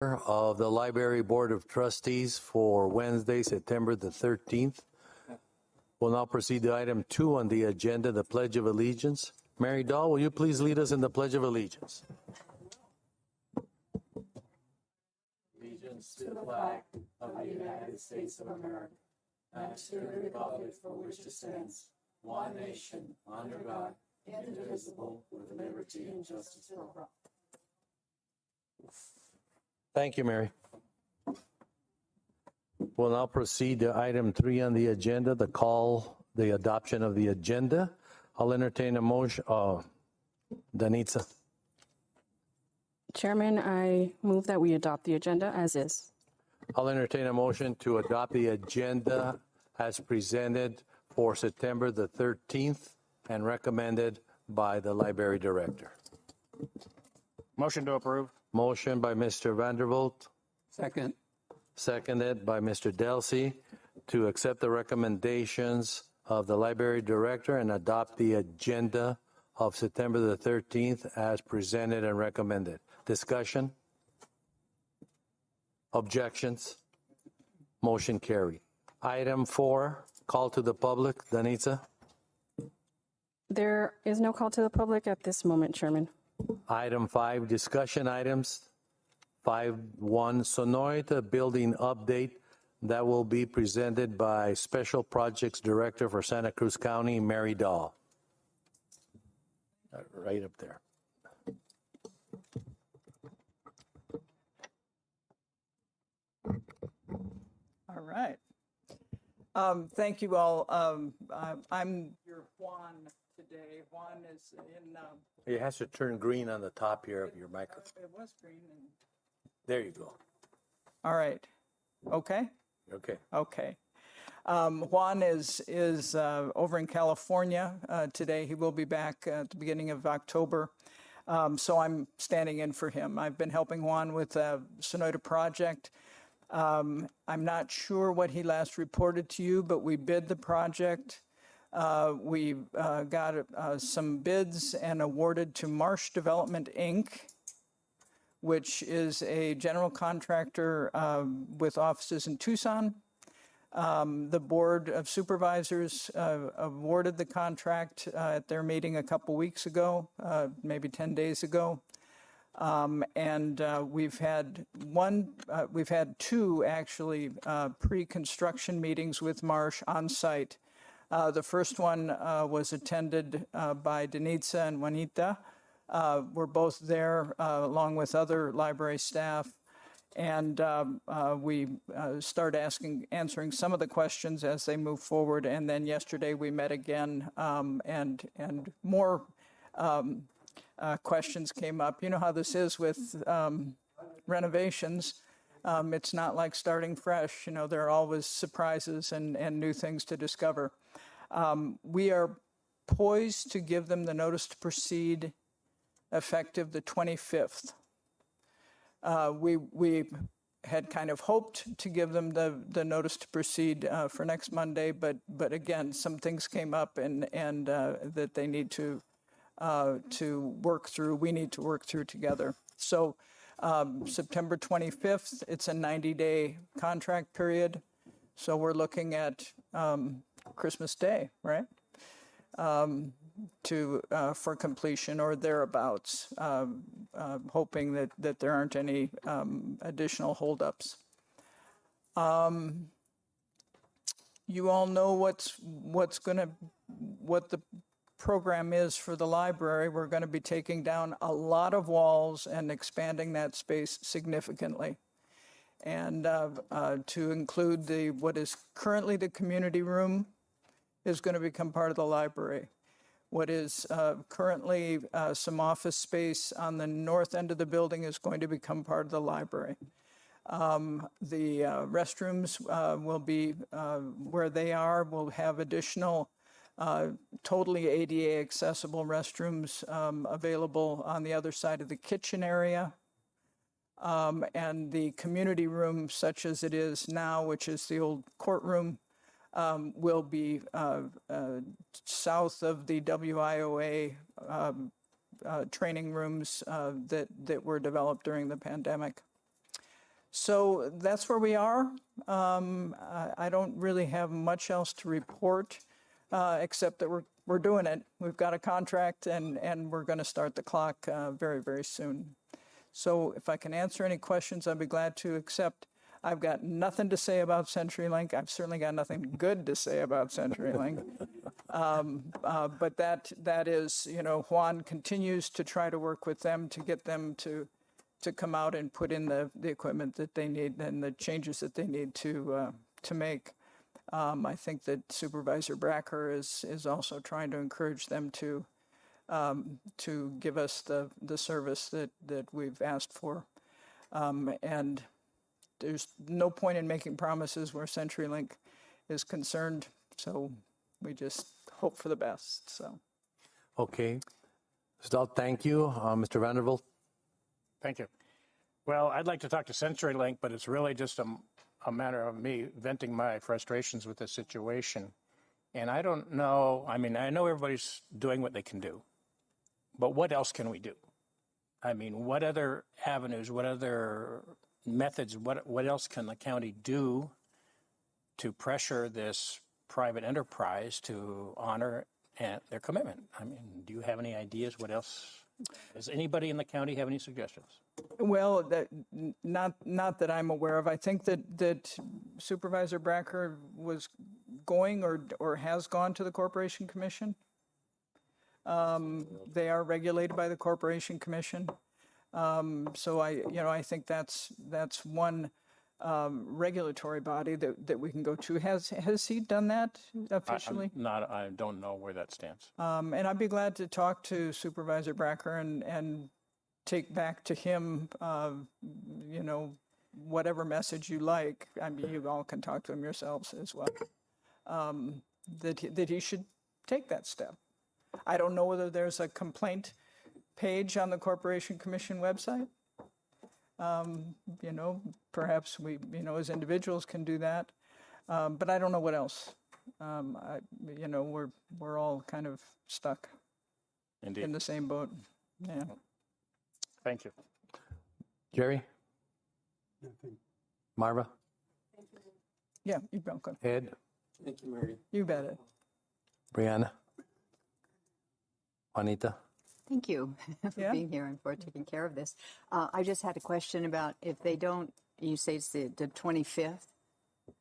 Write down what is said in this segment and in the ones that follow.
of the Library Board of Trustees for Wednesday, September the 13th. We'll now proceed to item 2 on the agenda, the Pledge of Allegiance. Mary Dahl, will you please lead us in the Pledge of Allegiance? Allegiance to the flag of the United States of America and to the republic for which it stands, one nation, under God, indivisible, with liberty and justice for all. Thank you, Mary. We'll now proceed to item 3 on the agenda, the adoption of the agenda. I'll entertain a motion. Danitza. Chairman, I move that we adopt the agenda as is. I'll entertain a motion to adopt the agenda as presented for September the 13th and recommended by the Library Director. Motion to approve. Motion by Mr. Vanderbilt, Second. seconded by Mr. Delsey, to accept the recommendations of the Library Director and adopt the agenda of September the 13th as presented and recommended. Discussion? Objections? Motion carried. Item 4, call to the public. Danitza? There is no call to the public at this moment, Chairman. Item 5, discussion items. 5.1, Sonoita Building Update that will be presented by Special Projects Director for Santa Cruz County, Mary Dahl. Right up there. All right. Thank you all. I'm your Juan today. Juan is in. It has to turn green on the top here of your microphone. It was green. There you go. All right. Okay. Okay. Okay. Juan is over in California today. He will be back at the beginning of October. So I'm standing in for him. I've been helping Juan with the Sonoita project. I'm not sure what he last reported to you, but we bid the project. We got some bids and awarded to Marsh Development, Inc., which is a general contractor with offices in Tucson. The Board of Supervisors awarded the contract at their meeting a couple weeks ago, maybe 10 days ago. And we've had two actually pre-construction meetings with Marsh on site. The first one was attended by Danitza and Juanita. We're both there along with other library staff. And we start answering some of the questions as they move forward. And then yesterday we met again and more questions came up. You know how this is with renovations. It's not like starting fresh. You know, there are always surprises and new things to discover. We are poised to give them the notice to proceed effective the 25th. We had kind of hoped to give them the notice to proceed for next Monday, but again, some things came up and that they need to work through. We need to work through together. So September 25th, it's a 90-day contract period. So we're looking at Christmas Day, right? For completion or thereabouts, hoping that there aren't any additional holdups. You all know what the program is for the library. We're going to be taking down a lot of walls and expanding that space significantly. And to include what is currently the community room is going to become part of the library. What is currently some office space on the north end of the building is going to become part of the library. The restrooms will be where they are. We'll have additional totally ADA accessible restrooms available on the other side of the kitchen area. And the community room, such as it is now, which is the old courtroom, will be south of the WIOA training rooms that were developed during the pandemic. So that's where we are. I don't really have much else to report, except that we're doing it. We've got a contract, and we're going to start the clock very, very soon. So if I can answer any questions, I'd be glad to, except I've got nothing to say about CenturyLink. I've certainly got nothing good to say about CenturyLink. But that is, Juan continues to try to work with them to get them to come out and put in the equipment that they need and the changes that they need to make. I think that Supervisor Bracker is also trying to encourage them to give us the service that we've asked for. And there's no point in making promises where CenturyLink is concerned, so we just hope for the best. So, Okay. Still, thank you. Mr. Vanderbilt? Thank you. Well, I'd like to talk to CenturyLink, but it's really just a matter of me venting my frustrations with this situation. And I don't know, I mean, I know everybody's doing what they can do, but what else can we do? I mean, what other avenues, what other methods, what else can the county do to pressure this private enterprise to honor their commitment? I mean, do you have any ideas? What else? Does anybody in the county have any suggestions? well, not that I'm aware of. I think that Supervisor Bracker was going or has gone to the Corporation Commission. They are regulated by the Corporation Commission. So I think that's one regulatory body that we can go to. Has he done that officially? I don't know where that stands. And I'd be glad to talk to Supervisor Bracker and take back to him, whatever message you like. I mean, you all can talk to him yourselves as well. That he should take that step. I don't know whether there's a complaint page on the Corporation Commission website. Perhaps we, as individuals can do that. But I don't know what else. We're all kind of stuck Indeed. in the same boat. Yeah. Thank you. Jerry? Marva? Yeah, you're welcome. Ed? Thank you, Mary. You bet it. Brianna? Juanita? Thank you for Yeah. being here and for taking care of this. I just had a question about if they don't, you say it's the 25th,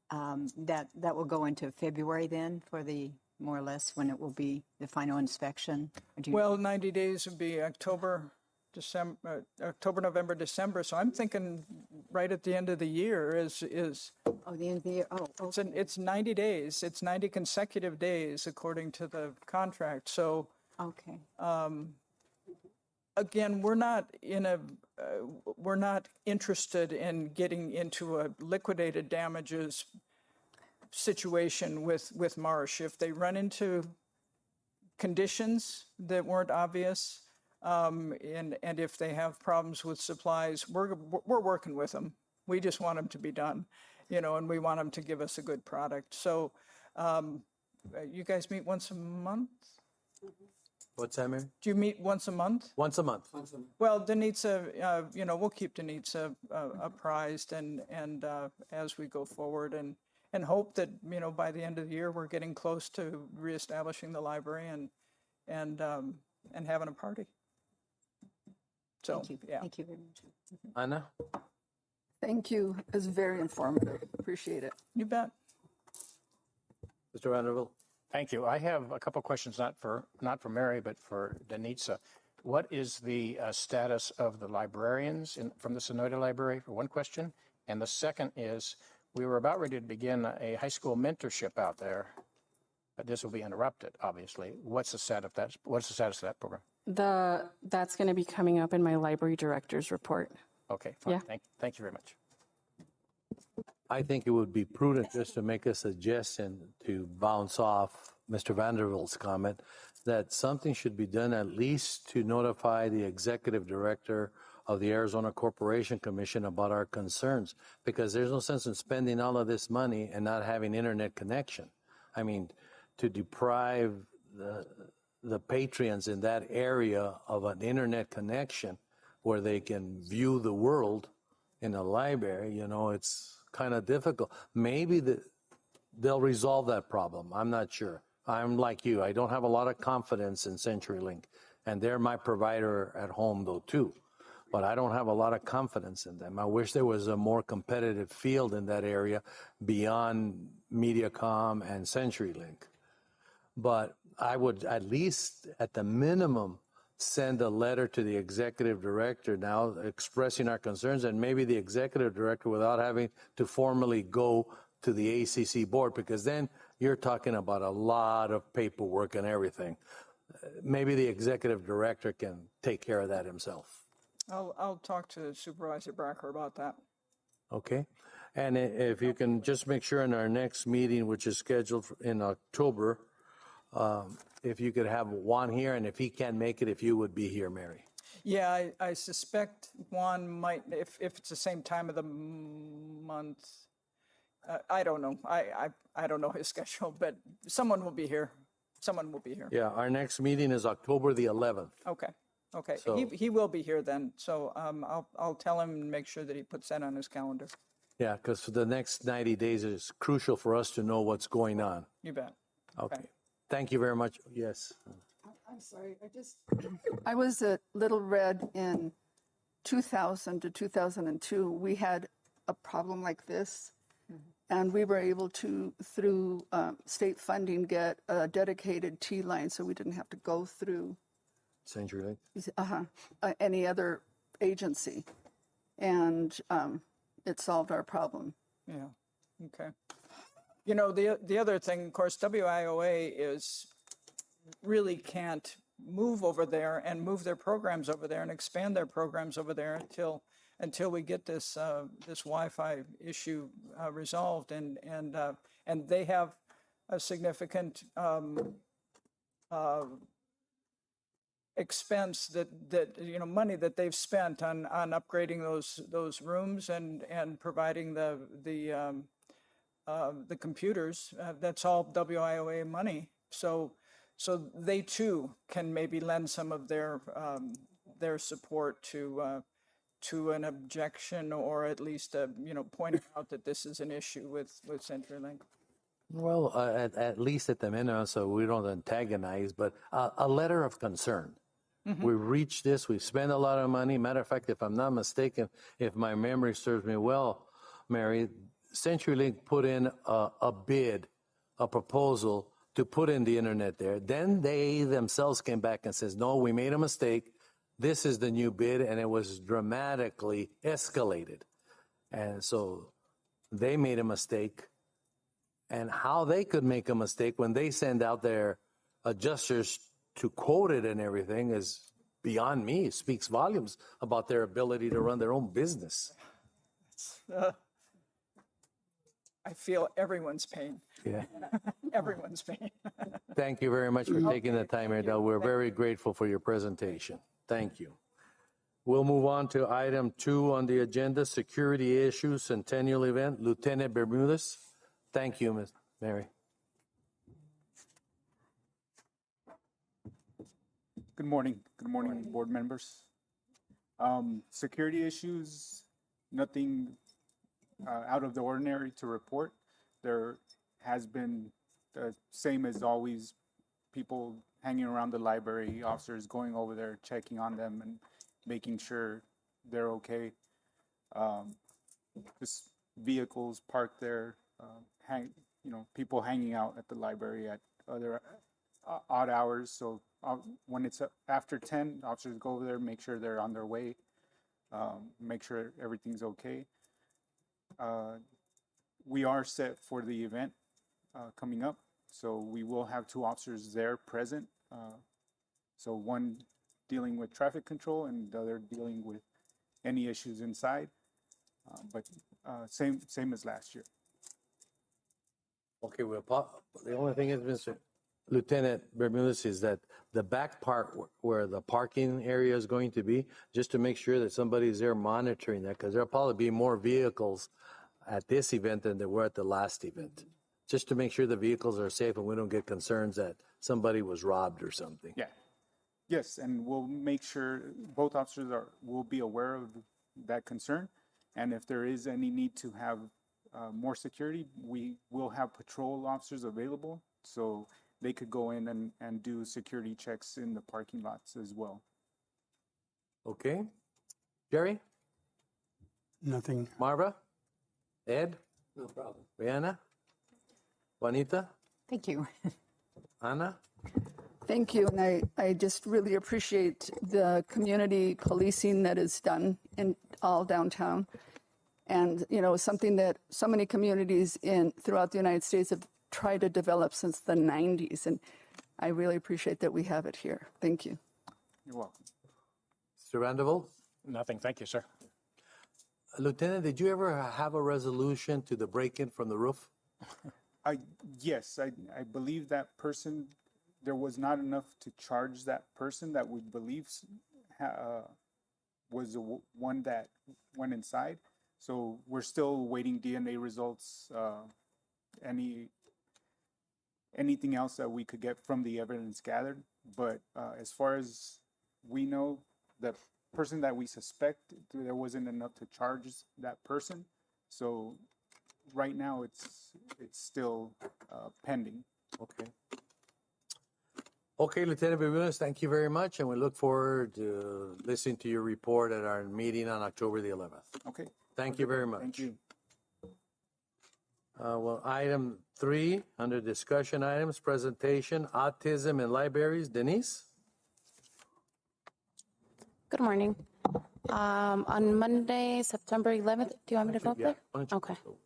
that will go into February then for the, more or less, when it will be the final inspection? Or do you- Well, 90 days would be October, November, December. So I'm thinking right at the end of the year is Oh, the end of the year, oh, it's 90 days. It's 90 consecutive days according to the contract. So okay. again, we're not interested in getting into a liquidated damages situation with Marsh. If they run into conditions that weren't obvious, and if they have problems with supplies, we're working with them. We just want them to be done, and we want them to give us a good product. So, you guys meet once a month? What's that, Mary? Do you meet once a month? Once a month. Well, Denitza, we'll keep Denitza apprised and as we go forward and hope that, by the end of the year, we're getting close to reestablishing the library and having a party. So, Thank you. yeah. Thank you very much. Anna? Thank you. It's very informative. Appreciate it. You bet. Mr. Vanderbilt? Thank you. I have a couple questions, not for Mary, but for Denitza. What is the status of the librarians from the Sonoyta Library, for one question? And the second is, we were about ready to begin a high school mentorship out there, but this will be interrupted, obviously. What's the status of that? What's the status of that program? That's going to be coming up in my library director's report. Okay, fine. Yeah. Thank you very much. I think it would be prudent just to make a suggestion to bounce off Mr. Vanderbilt's comment that something should be done at least to notify the executive director of the Arizona Corporation Commission about our concerns, because there's no sense in spending all of this money and not having internet connection. I mean, to deprive the patrons in that area of an internet connection where they can view the world, in a library, you know, it's kind of difficult. Maybe they'll resolve that problem. I'm not sure. I'm like you. I don't have a lot of confidence in CenturyLink, and they're my provider at home though too. But I don't have a lot of confidence in them. I wish there was a more competitive field in that area beyond MediaCom and CenturyLink. But I would at least, at the minimum, send a letter to the executive director now expressing our concerns, and maybe the executive director without having to formally go to the ACC board, because then you're talking about a lot of paperwork and everything. Maybe the executive director can take care of that himself. I'll talk to Supervisor Bracker about that. Okay? And if you can just make sure in our next meeting, which is scheduled in October, if you could have Juan here, and if he can't make it, if you would be here, Mary. Yeah, I suspect Juan might, if it's the same time of the month. I don't know. I don't know his schedule, but someone will be here. Someone will be here. Yeah, our next meeting is October the 11th. Okay. Okay. So- He will be here then. So I'll tell him and make sure that he puts that on his calendar. Yeah, because for the next 90 days, it's crucial for us to know what's going on. You bet. Okay. Thank you very much. Yes. I'm sorry, I was at Little Red in 2000 to 2002. We had a problem like this, and we were able to, through state funding, get a dedicated T line, so we didn't have to go through CenturyLink. any other agency, and it solved our problem. Yeah. Okay. You know, the other thing, of course, WIOA really can't move over there and move their programs over there and expand their programs over there until we get this this Wi-Fi issue resolved, and they have a significant expense that you know, money that they've spent on upgrading those rooms and providing the computers. That's all WIOA money. So they too can maybe lend some of their support to an objection, or at least you know, pointing out that this is an issue with CenturyLink. Well, at least at the minimum, so we don't antagonize, but a letter of concern. We reached this, we spent a lot of money. Matter of fact, if I'm not mistaken, if my memory serves me well, Mary, CenturyLink put in a bid, a proposal to put in the internet there. Then they themselves came back and says, no, we made a mistake. This is the new bid, and it was dramatically escalated. And so they made a mistake. And how they could make a mistake when they send out their adjusters to quote it and everything is beyond me. It speaks volumes about their ability to run their own business. I feel everyone's pain. Yeah. Everyone's pain. Thank you very much for taking the time, Erdal. We're very grateful for your presentation. Thank you. We'll move on to item 2 on the agenda, security issues, centennial event. Lieutenant Bermudez. Thank you, Ms. Mary. Good morning. Good morning, board members. Security issues, nothing out of the ordinary to report. There has been the same as always, people hanging around the library, officers going over there, checking on them and making sure they're okay. Just vehicles parked there, people hanging out at the library at other odd hours. So when it's after 10, officers go over there, make sure they're on their way, make sure everything's okay. We are set for the event coming up, so we will have 2 officers there present. So one dealing with traffic control and the other dealing with any issues inside, but same as last year. Okay, well, the only thing is, Mr. Lieutenant Bermudez, is that the back part where the parking area is going to be, just to make sure that somebody's there monitoring that, because there'll probably be more vehicles at this event than there were at the last event. Just to make sure the vehicles are safe and we don't get concerns that somebody was robbed or something. Yeah. Yes, and we'll make sure both officers will be aware of that concern, And if there is any need to have more security, we will have patrol officers available, so they could go in and do security checks in the parking lots as well. Okay. Jerry? Nothing. Marva? Ed? No problem. Rihanna? Juanita? Thank you. Anna? Thank you, and I just really appreciate the community policing that is done in all downtown. And, you know, something that so many communities throughout the United States have tried to develop since the 90s. And I really appreciate that we have it here. Thank you. You're welcome. Mr. Vandervold? Nothing. Thank you, sir. Lieutenant, did you ever have a resolution to the break-in from the roof? Yes, I believe that person, there was not enough to charge that person that we believe was the one that went inside. So we're still waiting DNA results, anything else that we could get from the evidence gathered. But as far as we know, the person that we suspect, there wasn't enough to charge that person. So right now it's still pending. Okay. Okay, Lieutenant Bermudez, thank you very much, and we look forward to listening to your report at our meeting on October the 11th. Okay. Thank you very much. Thank you. Well, item 3, under discussion items, presentation, autism in libraries. Denise? Good morning. On Monday, September 11th, do you want me to go up Yeah, there? why don't you Okay. go?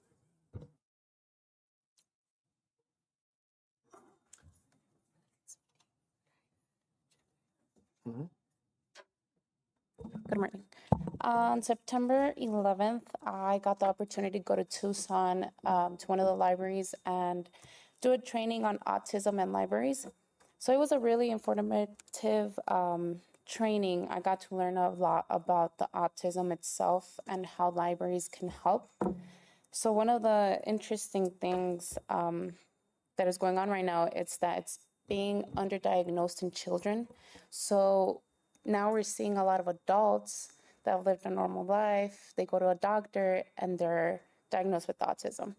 Good morning. On September 11th, I got the opportunity to go to Tucson to one of the libraries and do a training on autism and libraries. So it was a really informative training. I got to learn a lot about the autism itself and how libraries can help. So one of the interesting things that is going on right now is that it's being underdiagnosed in children. So now we're seeing a lot of adults that have lived a normal life. They go to a doctor and they're diagnosed with autism.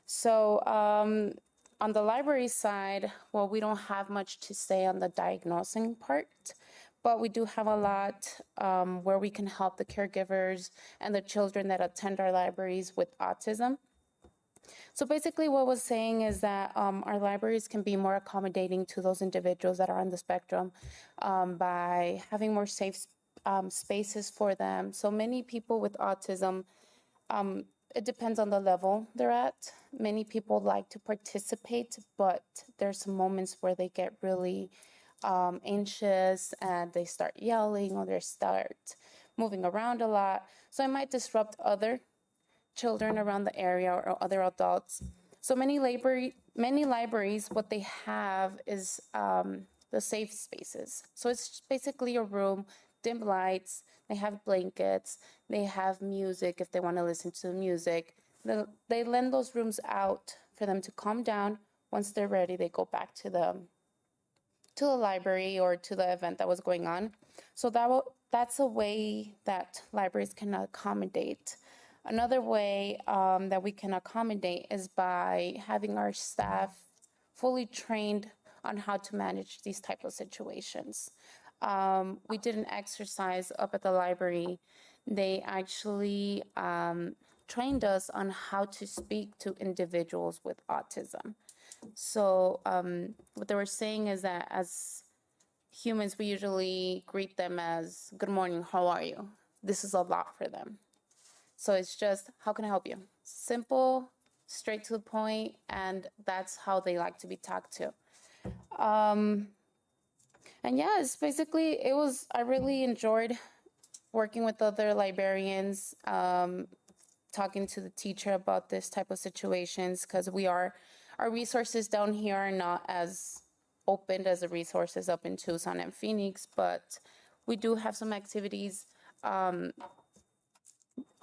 So on the library side, well, we don't have much to say on the diagnosing part, but we do have a lot where we can help the caregivers and the children that attend our libraries with autism. So basically what we're saying is that our libraries can be more accommodating to those individuals that are on the spectrum by having more safe spaces for them. So many people with autism, it depends on the level they're at. Many people like to participate, but there's some moments where they get really anxious and they start yelling or they start moving around a lot. So it might disrupt other children around the area or other adults. So many libraries, what they have is the safe spaces. So it's basically a room, dim lights, they have blankets, they have music if they want to listen to the music. They lend those rooms out for them to calm down. Once they're ready, they go back to the library or to the event that was going on. So that's a way that libraries can accommodate. Another way that we can accommodate is by having our staff fully trained on how to manage these type of situations. We did an exercise up at the library. They actually trained us on how to speak to individuals with autism. So what they were saying is that as humans, we usually greet them as, "Good morning, how are you?" This is a lot for them. So it's just, how can I help you? Simple, straight to the point, and that's how they like to be talked to. And yeah, it's basically, I really enjoyed working with other librarians, talking to the teacher about this type of situations, because our resources down here are not as opened as the resources up in Tucson and Phoenix, but we do have some activities.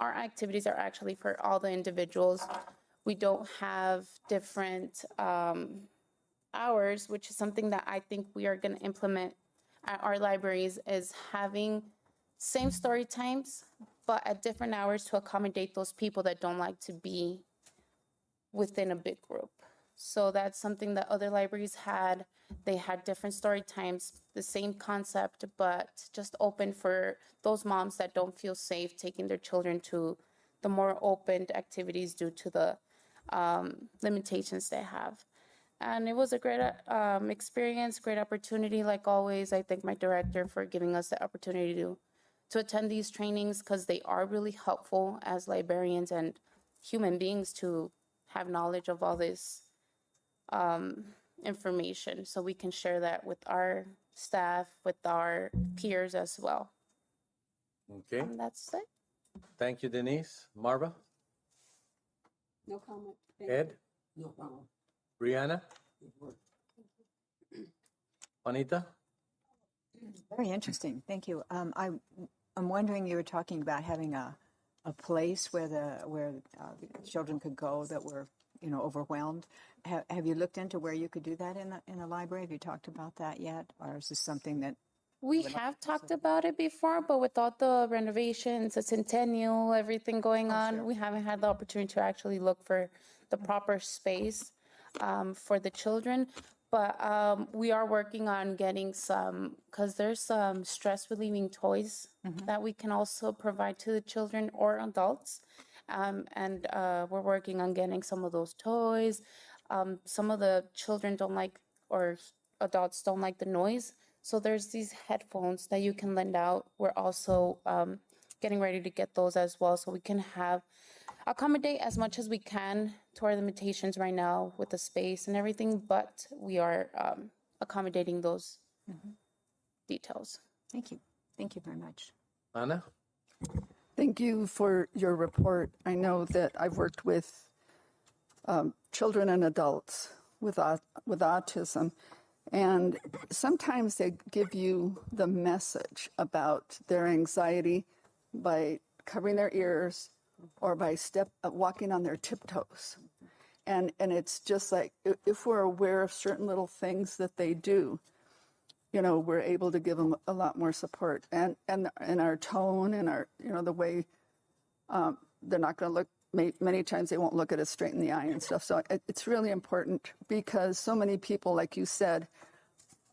Our activities are actually for all the individuals. We don't have different hours, which is something that I think we are going to implement at our libraries, is having same story times, but at different hours to accommodate those people that don't like to be within a big group. So that's something that other libraries had. They had different story times, the same concept, but just open for those moms that don't feel safe taking their children to the more open activities due to the limitations they have. And it was a great experience, great opportunity. Like always, I thank my director for giving us the opportunity to attend these trainings, because they are really helpful as librarians and human beings to have knowledge of all this information, so we can share that with our staff, with our peers as well. Okay, And that's it. thank you, Denise. Marva? No comment. Ed? No problem. Brianna? Juanita? Very interesting. Thank you. I'm wondering, you were talking about having a place where the children could go that were, overwhelmed. Have you looked into where you could do that in a library? Have you talked about that yet? Or is this something that We have talked about it before, but with all the renovations, the centennial, everything going on, we haven't had the opportunity to actually look for the proper space for the children. But we are working on getting some, because there's some stress relieving toys that we can also provide to the children or adults. And we're working on getting some of those toys. Some of the children don't like, or adults don't like the noise. So there's these headphones that you can lend out. We're also getting ready to get those as well, so we can accommodate as much as we can to our limitations right now with the space and everything, but we are accommodating those details. Thank you. Thank you very much. Anna? Thank you for your report. I know that I've worked with children and adults with autism, and sometimes they give you the message about their anxiety by covering their ears or by walking on their tiptoes. And it's just like, if we're aware of certain little things that they do, we're able to give them a lot more support, and our tone and our, the way they're not going to look, many times they won't look at us straight in the eye and stuff. So it's really important, because so many people, like you said,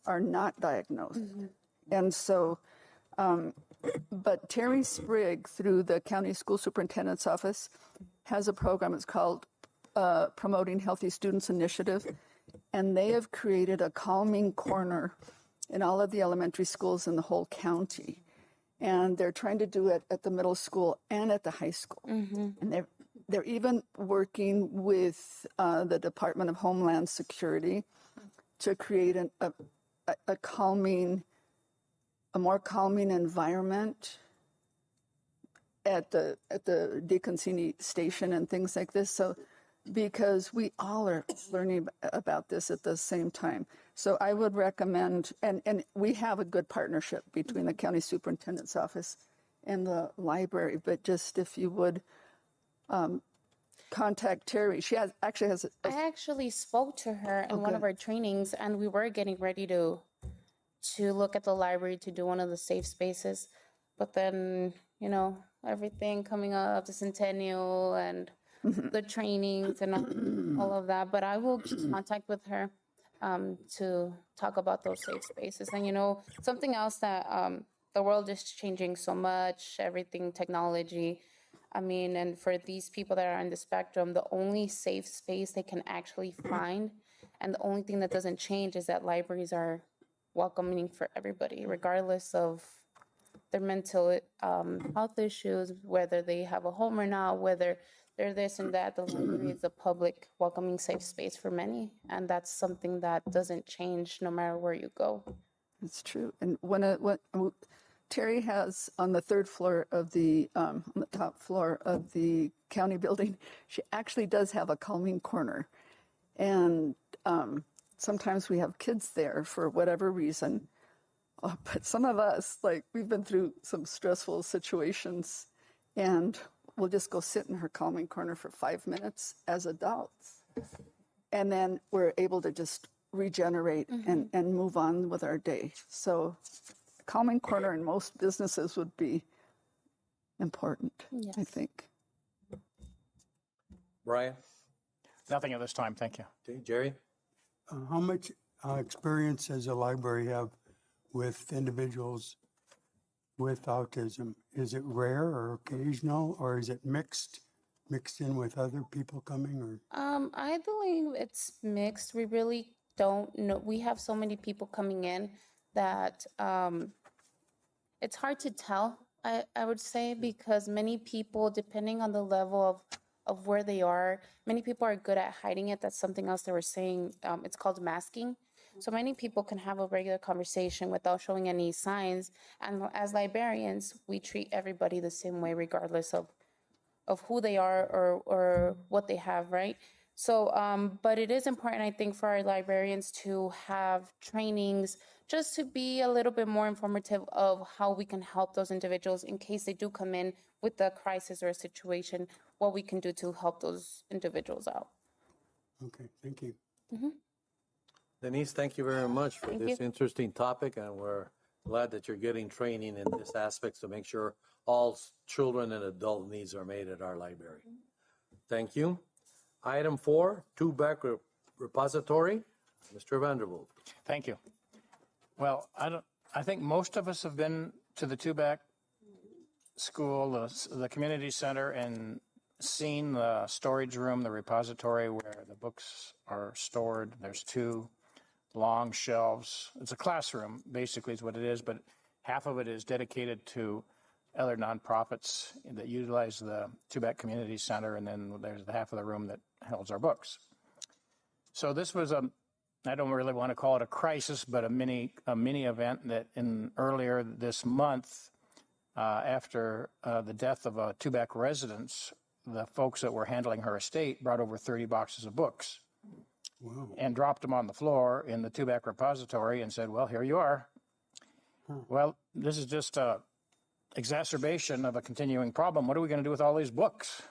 are not diagnosed. And so, but Terry Sprigg, through the County School Superintendent's Office, has a program. It's called Promoting Healthy Students Initiative. And they have created a calming corner in all of the elementary schools in the whole county. And they're trying to do it at the middle school and at the high school. And they're even working with the Department of Homeland Security to create a more calming environment at the DeConcini station and things like this. So, because we all are learning about this at the same time. So I would recommend, and we have a good partnership between the county superintendent's office and the library, but just if you would contact Terry. She actually has. I actually spoke to her in one of our trainings, and we were getting ready to look at the library to do one of the safe spaces. But then, everything coming up, the centennial and the trainings and all of that. But I will keep contact with her to talk about those safe spaces. And, something else that the world is changing so much, everything, technology. And for these people that are on the spectrum, the only safe space they can actually find, and the only thing that doesn't change, is that libraries are welcoming for everybody, regardless of their mental health issues, whether they have a home or not, whether they're this and that. The library is a public, welcoming, safe space for many, and that's something that doesn't change no matter where you go. That's true. And when Terry has on the third floor of on the top floor of the county building, she actually does have a calming corner. And sometimes we have kids there for whatever reason. But some of us, we've been through some stressful situations, and we'll just go sit in her calming corner for 5 minutes as adults. And then we're able to just regenerate and move on with our day. So calming corner in most businesses would be important, I Yes. think. Brian? Nothing at this time, thank you. Okay, Jerry? How much experience does the library have with individuals with autism? Is it rare or occasional, or is it mixed in with other people coming, or? I believe it's mixed. We really don't know. We have so many people coming in that it's hard to tell, I would say, because many people, depending on the level of where they are, many people are good at hiding it. That's something else they were saying. It's called masking. So many people can have a regular conversation without showing any signs. And as librarians, we treat everybody the same way, regardless of who they are or what they have, right? So, but it is important, I think, for our librarians to have trainings just to be a little bit more informative of how we can help those individuals in case they do come in with a crisis or a situation, what we can do to help those individuals out. Okay, thank you. Denise, thank you very much for Thank this you. interesting topic, and we're glad that you're getting training in this aspect to make sure all children and adult needs are made at our library. Thank you. Item 4, two-back repository. Mr. Vanderbilt. Thank you. Well, I think most of us have been to the two-back school, the community center, and seen the storage room, the repository where the books are stored. There's 2 long shelves. It's a classroom, basically, is what it is, but half of it is dedicated to other nonprofits that utilize the two-back community center, and then there's the half of the room that holds our books. So this was I don't really want to call it a crisis, but a mini event that earlier this month, after the death of a two-back resident, the folks that were handling her estate brought over 30 boxes of books. Wow. And dropped them on the floor in the two-back repository and said, well, here you are. Well, this is just a exacerbation of a continuing problem. What are we going to do with all these books?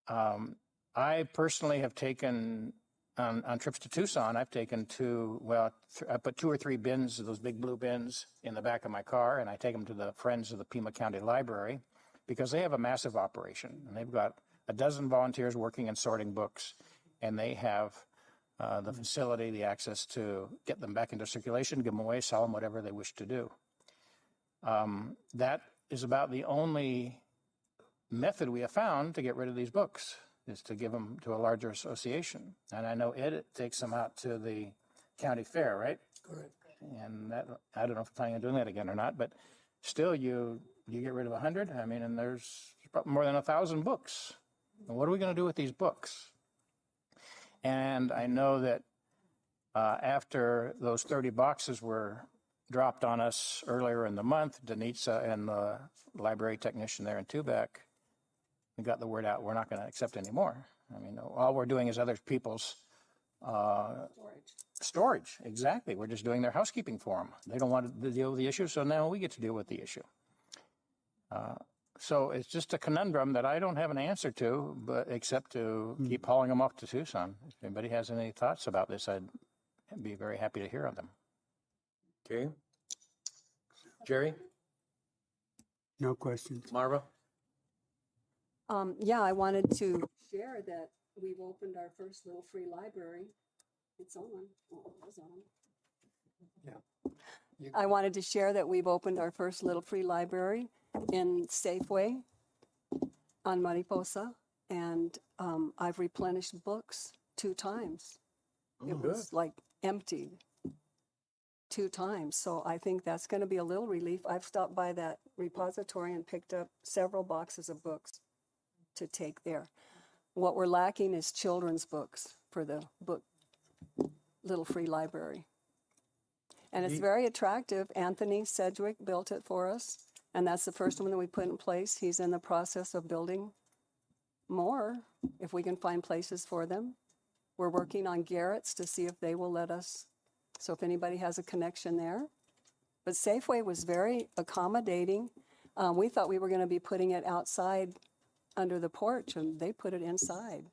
I personally have taken, on trips to Tucson, I've taken I put 2 or 3 bins, those big blue bins, in the back of my car, and I take them to the Friends of the Pima County Library because they have a massive operation, and they've got a dozen volunteers working and sorting books, and they have the facility, the access to get them back into circulation, give them away, sell them, whatever they wish to do. That is about the only method we have found to get rid of these books, is to give them to a larger association. And I know Ed takes them out to the county fair, right? Correct. And that, I don't know if we're planning on doing that again or not, but still you get rid of 100, I mean, and there's probably more than 1,000 books. And what are we going to do with these books? And I know that after those 30 boxes were dropped on us earlier in the month, Denitza and the library technician there in Tubac, we got the word out, we're not going to accept any more. I mean, all we're doing is other people's storage. Exactly. We're just doing their housekeeping for them. They don't want to deal with the issue, so now we get to deal with the issue. So it's just a conundrum that I don't have an answer to, but except to keep hauling them off to Tucson. If anybody has any thoughts about this, I'd be very happy to hear of them. Okay. Jerry? No questions. Marva? Yeah, I wanted to share that we've opened our first little free library. It's on. Oh, it was on. Yeah. I wanted to share that we've opened our first little free library in Safeway on Mariposa, and I've replenished books 2 times. It was like emptied 2 times. So I think that's going to be a little relief. I've stopped by that repository and picked up several boxes of books to take there. What we're lacking is children's books for the book little free library. And it's very attractive. Anthony Sedgwick built it for us, and that's the first one that we put in place. He's in the process of building more if we can find places for them. We're working on Garrett's to see if they will let us, so if anybody has a connection there. But Safeway was very accommodating. We thought we were going to be putting it outside under the porch, and they put it inside.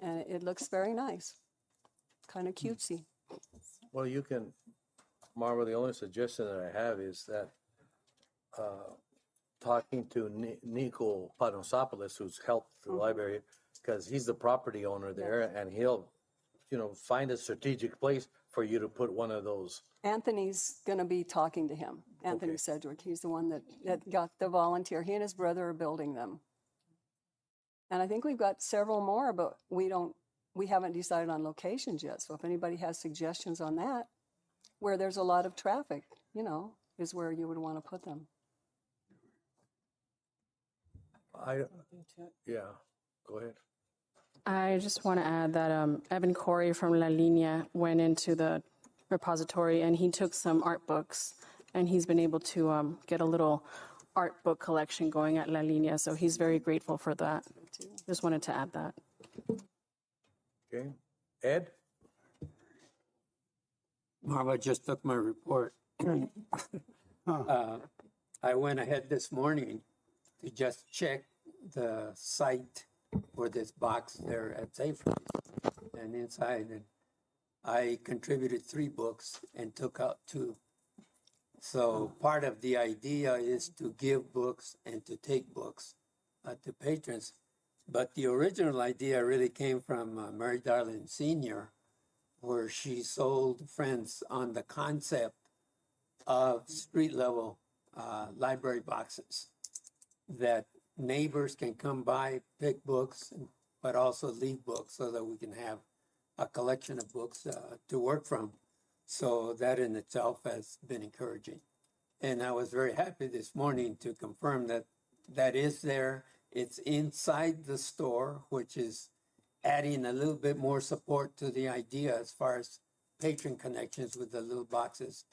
And it looks very nice, kind of cutesy. Well, you can, Marva, the only suggestion that I have is that talking to Nico Panosopoulos, who's helped the library, because he's the property owner there, and he'll, find a strategic place for you to put one of those. Anthony's going to be talking to him. Anthony Sedgwick. He's the one that got the volunteer. He and his brother are building them. And I think we've got several more, but we haven't decided on locations yet. So if anybody has suggestions on that, where there's a lot of traffic, is where you would want to put them. Yeah, go ahead. I just want to add that Evan Corey from La Linea went into the repository and he took some art books and he's been able to get a little art book collection going at La Linea. So he's very grateful for that. Just wanted to add that. Okay. Ed? Marva just took my report. I went ahead this morning to just check the site for this box there at Safeway. And inside, I contributed 3 books and took out 2. So part of the idea is to give books and to take books to patrons. But the original idea really came from Mary Darlin Sr., where she sold friends on the concept of street level library boxes that neighbors can come by, pick books, but also leave books so that we can have a collection of books to work from. So that in itself has been encouraging. And I was very happy this morning to confirm that that is there. It's inside the store, which is adding a little bit more support to the idea as far as patron connections with the little boxes.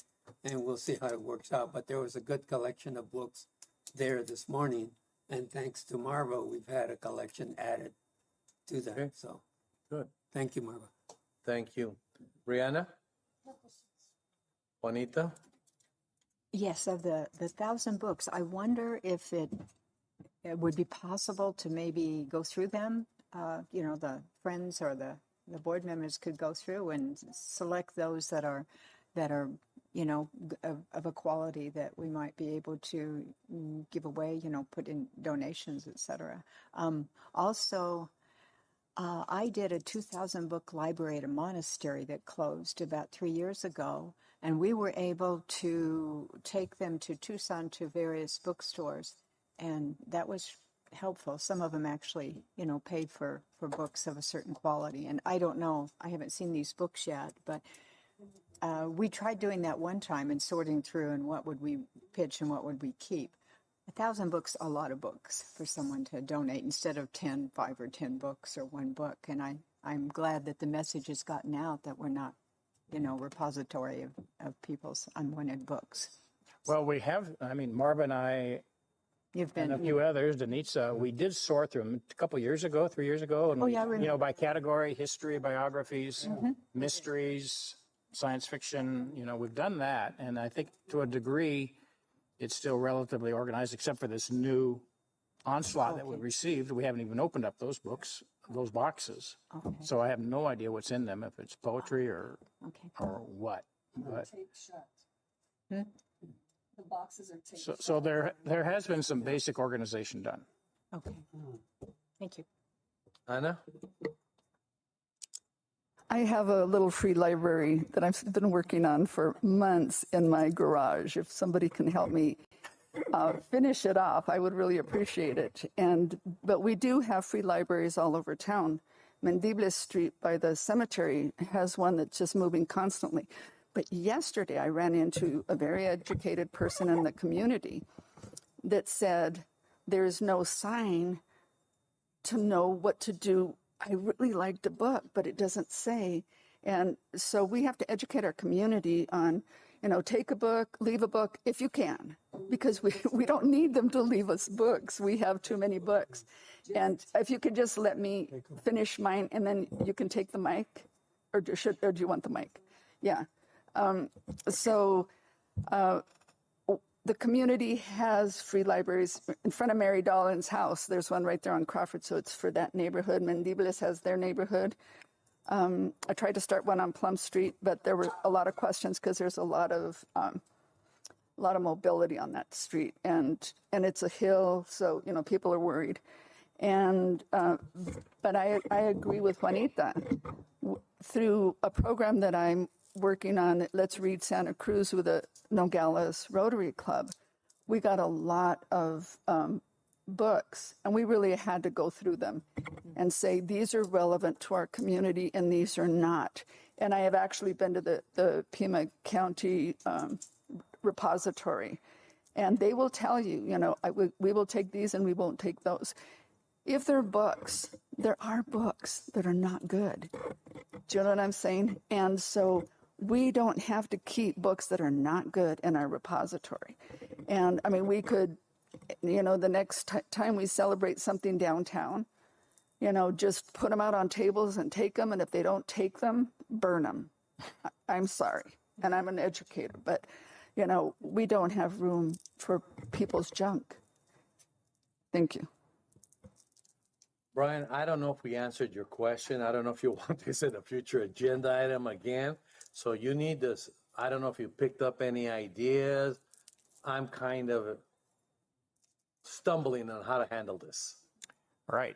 And we'll see how it works out. But there was a good collection of books there this morning. And thanks to Marva, we've had a collection added to that. Okay. So Good. thank you, Marva. Thank you. Brianna? Juanita? Yes, of the 1,000 books, I wonder if it would be possible to maybe go through them. The friends or the board members could go through and select those that are of a quality that we might be able to give away, put in donations, etc. Also, I did a 2,000 book library at a monastery that closed about 3 years ago, and we were able to take them to Tucson to various bookstores, and that was helpful. Some of them actually, paid for books of a certain quality. And I don't know, I haven't seen these books yet, but we tried doing that one time and sorting through and what would we pitch and what would we keep. 1,000 books, a lot of books for someone to donate instead of 5 or 10 books or 1 book. And I'm glad that the message has gotten out that we're not, repository of people's unwanted books. Well, we have, Marva and I You've been and a few others, Denitza, we did sort through them a couple years ago, 3 years ago. And Oh, yeah, I remember. by category, history, biographies, mysteries, science fiction, we've done that. And I think to a degree, it's still relatively organized, except for this new onslaught that we received. We haven't even opened up those books, those boxes. Okay. So I have no idea what's in them, if it's poetry or Okay. what. But Taped shut. The boxes are taped shut. so there has been some basic organization done. Okay. Thank you. Anna? I have a little free library that I've been working on for months in my garage. If somebody can help me finish it off, I would really appreciate it. But we do have free libraries all over town. Mendibles Street by the cemetery has one that's just moving constantly. But yesterday I ran into a very educated person in the community that said there's no sign to know what to do. I really liked the book, but it doesn't say. And so we have to educate our community on, take a book, leave a book if you can, because we don't need them to leave us books. We have too many books. And if you could just let me finish mine and then you can take the mic, or do you want the mic? Yeah. The community has free libraries in front of Mary Darlin's house. There's one right there on Crawford, so it's for that neighborhood. Mendibles has their neighborhood. I tried to start one on Plum Street, but there were a lot of questions because there's a lot of lot of mobility on that street, and it's a hill, so people are worried. And but I agree with Juanita. Through a program that I'm working on, Let's Read Santa Cruz with the Nogales Rotary Club, we got a lot of books, and we really had to go through them and say these are relevant to our community and these are not. And I have actually been to the Pima County repository, and they will tell you, we will take these and we won't take those. If they're books, there are books that are not good. Do you know what I'm saying? And so we don't have to keep books that are not good in our repository. And I mean, we could, the next time we celebrate something downtown, just put them out on tables and take them. And if they don't take them, burn them. I'm sorry. And I'm an educator, but, we don't have room for people's junk. Thank you. Brian, I don't know if we answered your question. I don't know if you want this in a future agenda item again. So you need this. I don't know if you picked up any ideas. I'm kind of stumbling on how to handle this. All right.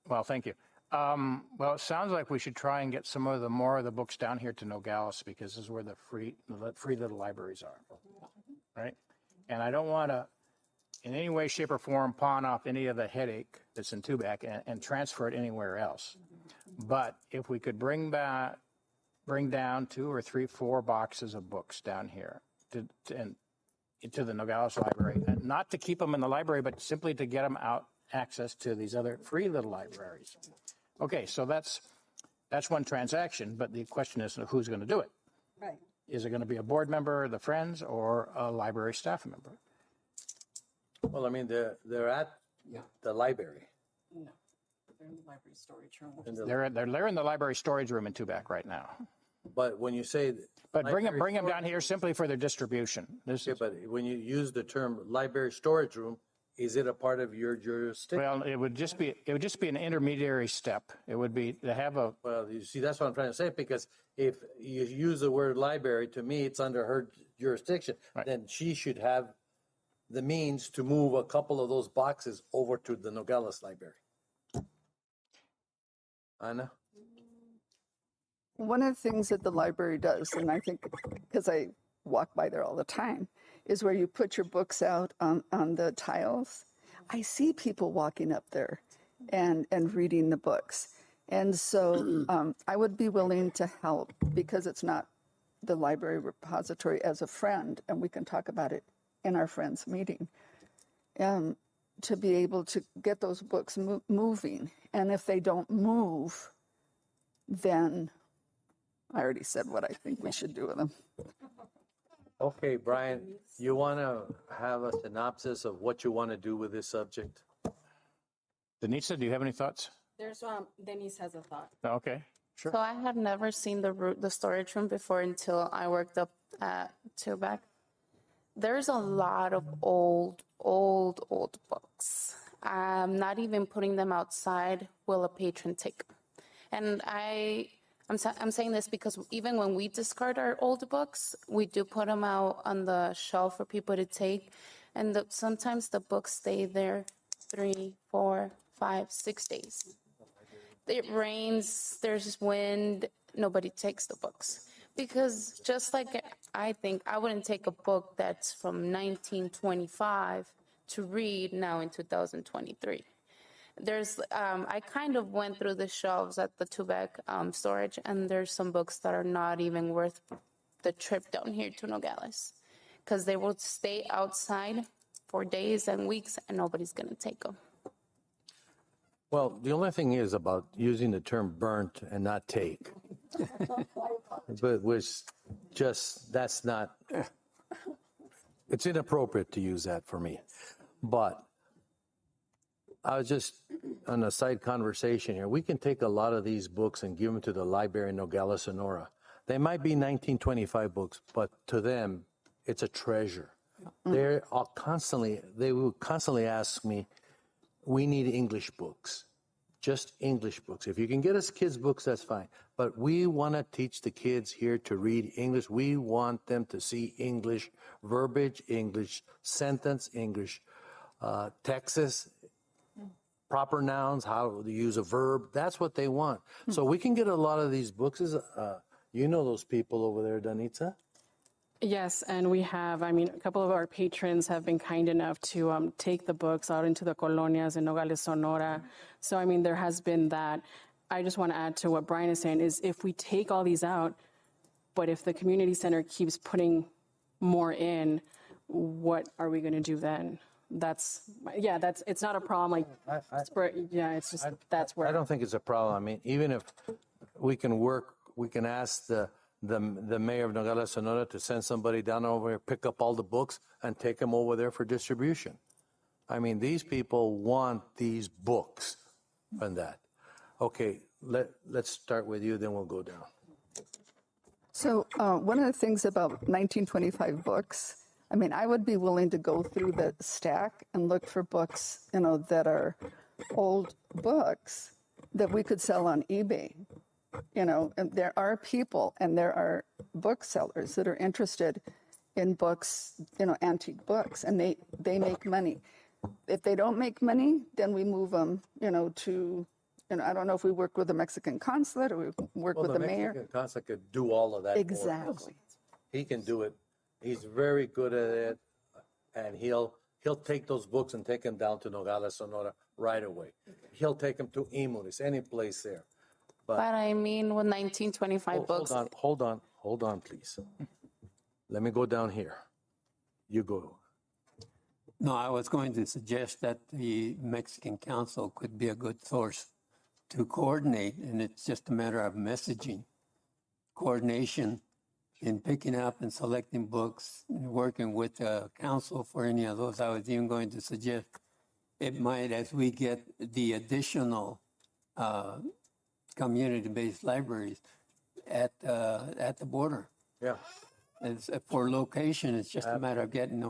Well, thank you. Well, it sounds like we should try and get some of the more of the books down here to Nogales, because this is where the free little libraries are, right? And I don't want to, in any way, shape, or form, pawn off any of the headache that's in Tubac and transfer it anywhere else. But if we could bring down 2 or 3, 4 boxes of books down here to the Nogales Library, and not to keep them in the library, but simply to get them out access to these other free little libraries. Okay, so that's one transaction, but the question is who's going to do it? Right. Is it going to be a board member, the Friends, or a library staff member? Well, I mean, they're at the library. No, they're in the library storage room. They're in the library storage room in Tubac right now. But when you say. But bring them down here simply for their distribution. But when you use the term library storage room, is it a part of your jurisdiction? Well, it would just be an intermediary step. It would be to have a. Well, you see, that's what I'm trying to say, because if you use the word library, to me, it's under her jurisdiction. Right. Then she should have the means to move a couple of those boxes over to the Nogales Library. Anna? One of the things that the library does, and I think because I walk by there all the time, is where you put your books out on the tiles. I see people walking up there and reading the books. And so I would be willing to help, because it's not the library repository, as a friend, and we can talk about it in our friends meeting, to be able to get those books moving. And if they don't move, then I already said what I think we should do with them. Okay, Brian, you want to have a synopsis of what you want to do with this subject? Denisa, do you have any thoughts? There's Denise has a thought. Okay, sure. So I had never seen the storage room before until I worked up at Tubac. There's a lot of old books. Not even putting them outside will a patron take. And I'm saying this because even when we discard our old books, we do put them out on the shelf for people to take. And sometimes the books stay there 3, 4, 5, 6 days. It rains, there's wind, nobody takes the books. Because just like I think I wouldn't take a book that's from 1925 to read now in 2023. I kind of went through the shelves at the Tubac storage, and there's some books that are not even worth the trip down here to Nogales, because they will stay outside for days and weeks and nobody's going to take them. Well, the only thing is about using the term burnt and not take. But that's not, it's inappropriate to use that for me. But I was just on a side conversation here. We can take a lot of these books and give them to the library in Nogales, Sonora. They might be 1925 books, but to them, it's a treasure. They will constantly ask me, we need English books. just English books. If you can get us kids' books, that's fine. But we want to teach the kids here to read English. We want them to see English verbiage, English sentence, English Texas, proper nouns, how to use a verb. That's what they want. So we can get a lot of these books. You know those people over there, Danitza? Yes, and we have, I mean, a couple of our patrons have been kind enough to take the books out into the colonias in Nogales, Sonora. So, I mean, there has been that. I just want to add to what Brian is saying is if we take all these out, but if the community center keeps putting more in, what are we going to do then? It's not a problem. It's just, that's where. I don't think it's a problem. I mean, even if we can work, we can ask the mayor of Nogales, Sonora to send somebody down over here, pick up all the books and take them over there for distribution. I mean, these people want these books and that. Okay, let's start with you, then we'll go down. So one of the things about 1925 books, I mean, I would be willing to go through the stack and look for books, that are old books that we could sell on eBay. And there are people and there are booksellers that are interested in books, antique books, and they make money. If they don't make money, then we move them, to, I don't know if we work with the Mexican consulate or we work with the mayor. Mexican consulate could do all of that. Exactly. He can do it. He's very good at it, and he'll take those books and take them down to Nogales, Sonora right away. He'll take them to Imuris, any place there. But I mean, with 1925 books. Hold on, please. Let me go down here. You go. No, I was going to suggest that the Mexican Council could be a good source to coordinate, and it's just a matter of messaging, coordination in picking up and selecting books, and working with the council for any of those. I was even going to suggest it might, as we get the additional community-based libraries at the border. Yeah. For location, it's just a matter of getting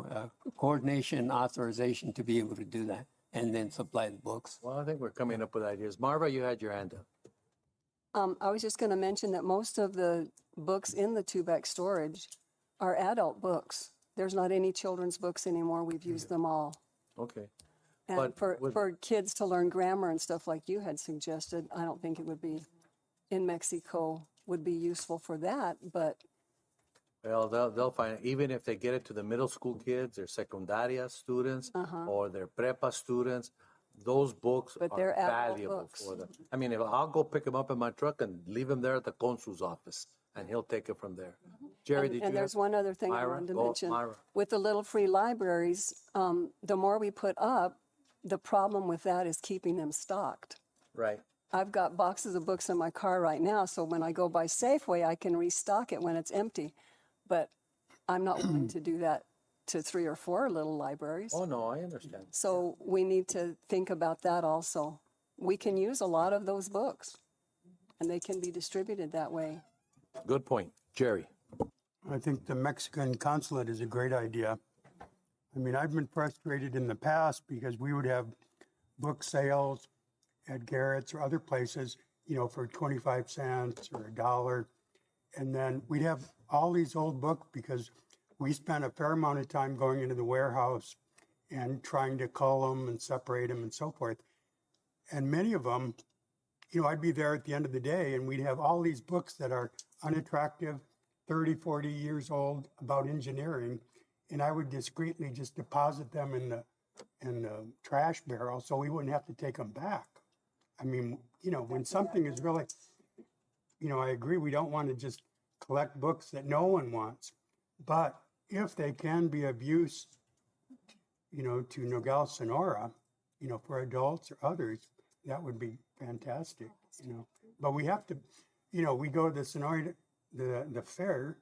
coordination, authorization to be able to do that, and then supply the books. Well, I think we're coming up with ideas. Marva, you had your hand up. I was just going to mention that most of the books in the two-back storage are adult books. There's not any children's books anymore. We've used them all. Okay. And But for kids to learn grammar and stuff like you had suggested, I don't think it would be in Mexico would be useful for that. But Well, they'll find, even if they get it to the middle school kids, their secundaria students, or their prepa students, those books But are they're adult valuable books. for them. I mean, I'll go pick them up in my truck and leave them there at the consul's office, and he'll take it from there. Jerry, did you and there's have- one other thing I Myra? wanted to Go, mention. Myra. With the little free libraries, the more we put up, the problem with that is keeping them stocked. Right. I've got boxes of books in my car right now, so when I go by Safeway, I can restock it when it's empty. But I'm not willing to do that to 3 or 4 little libraries. Oh, no, I understand. So we need to think about that also. We can use a lot of those books, and they can be distributed that way. Good point. Jerry. I think the Mexican consulate is a great idea. I mean, I've been frustrated in the past because we would have book sales at Garrett's or other places, for 25 cents or $1. And then we'd have all these old books because we spent a fair amount of time going into the warehouse and trying to cull them and separate them and so forth. And many of them, I'd be there at the end of the day and we'd have all these books that are unattractive, 30, 40 years old about engineering. And I would discreetly just deposit them in the trash barrel so we wouldn't have to take them back. I mean, when something is really, I agree, we don't want to just collect books that no one wants. But if they can be of use, to Nogales, Sonora, for adults or others, that would be fantastic, But we have to, we go to the Sonora, the fair,